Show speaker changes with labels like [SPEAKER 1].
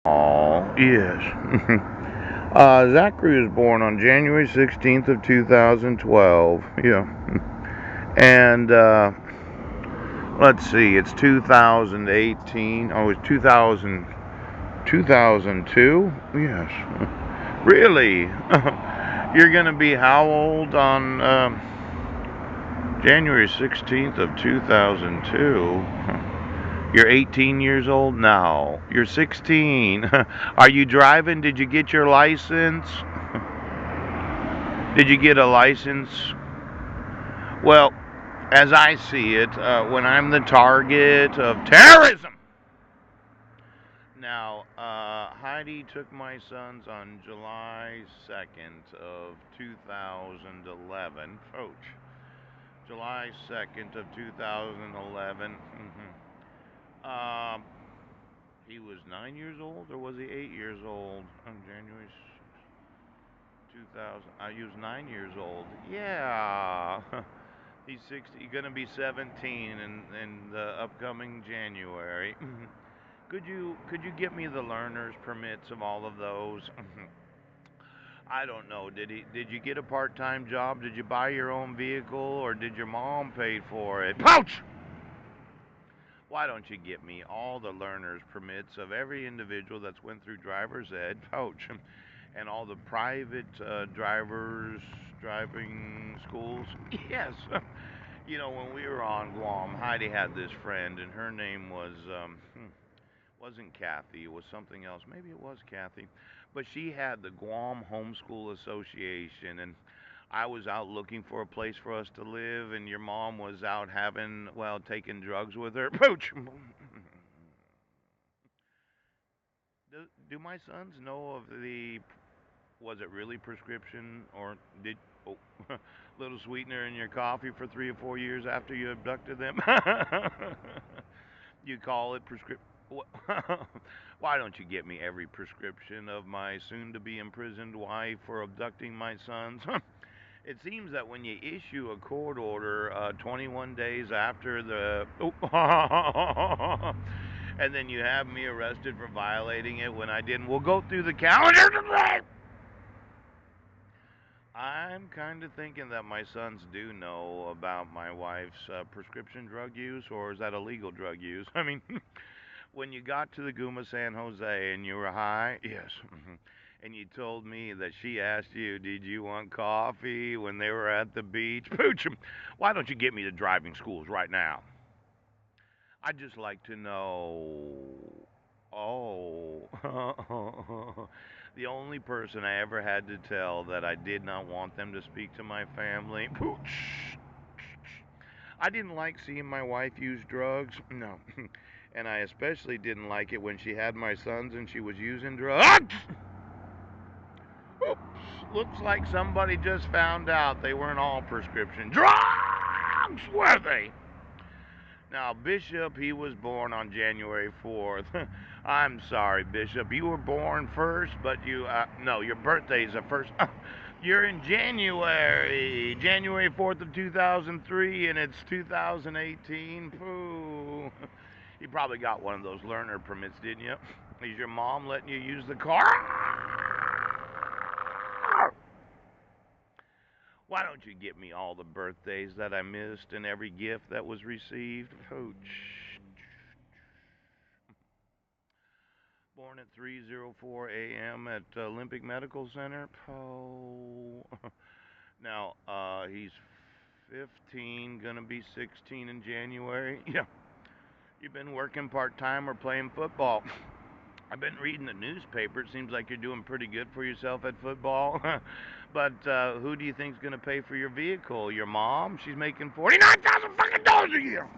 [SPEAKER 1] Oh, yes. Zachary was born on January 16th of 2012. Yeah. And let's see, it's 2018. Oh, it's 2002? Yes. Really? You're going to be how old on January 16th of 2002? You're 18 years old now. You're 16. Are you driving? Did you get your license? Did you get a license? Well, as I see it, when I'm the target of terrorism. Now, Heidi took my sons on July 2nd of 2011. Ouch. July 2nd of 2011. He was 9 years old, or was he 8 years old? On January 2000. He was 9 years old. Yeah. He's 60. He's gonna be 17 in the upcoming January. Could you get me the learner's permits of all of those? I don't know. Did you get a part-time job? Did you buy your own vehicle, or did your mom pay for it? Pouch! Why don't you get me all the learner's permits of every individual that's went through driver's ed? Pouch. And all the private drivers driving schools? Yes. You know, when we were on Guam, Heidi had this friend, and her name wasn't Kathy. It was something else. Maybe it was Kathy. But she had the Guam Homeschool Association, and I was out looking for a place for us to live, and your mom was out having, well, taking drugs with her. Pooch! Do my sons know of the, was it really prescription, or did, oh, little sweetener in your coffee for 3 or 4 years after you abducted them? You call it prescription. Why don't you get me every prescription of my soon to be imprisoned wife for abducting my sons? It seems that when you issue a court order 21 days after the. Oh, and then you have me arrested for violating it when I didn't. We'll go through the calendar today. I'm kind of thinking that my sons do know about my wife's prescription drug use, or is that illegal drug use? I mean, when you got to the Guma San Jose and you were high, yes, and you told me that she asked you, did you want coffee when they were at the beach? Pooch, why don't you get me to driving schools right now? I'd just like to know. Oh, the only person I ever had to tell that I did not want them to speak to my family. Pooch. I didn't like seeing my wife use drugs. No. And I especially didn't like it when she had my sons and she was using drugs. Oops. Looks like somebody just found out they weren't all prescription drugs, were they? Now, Bishop, he was born on January 4th. I'm sorry, Bishop. You were born first, but no, your birthday's the first. You're in January 4th of 2003, and it's 2018. Pooh. You probably got one of those learner permits, didn't you? Is your mom letting you use the car? Why don't you get me all the birthdays that I missed and every gift that was received? Pooch. Born at 3:04 a.m. at Olympic Medical Center. Oh. Now, he's 15, gonna be 16 in January. Yeah. You've been working part-time or playing football. I've been reading the newspaper. It seems like you're doing pretty good for yourself at football. But who do you think's gonna pay for your vehicle? Your mom? She's making $49,000 fucking dollars a year.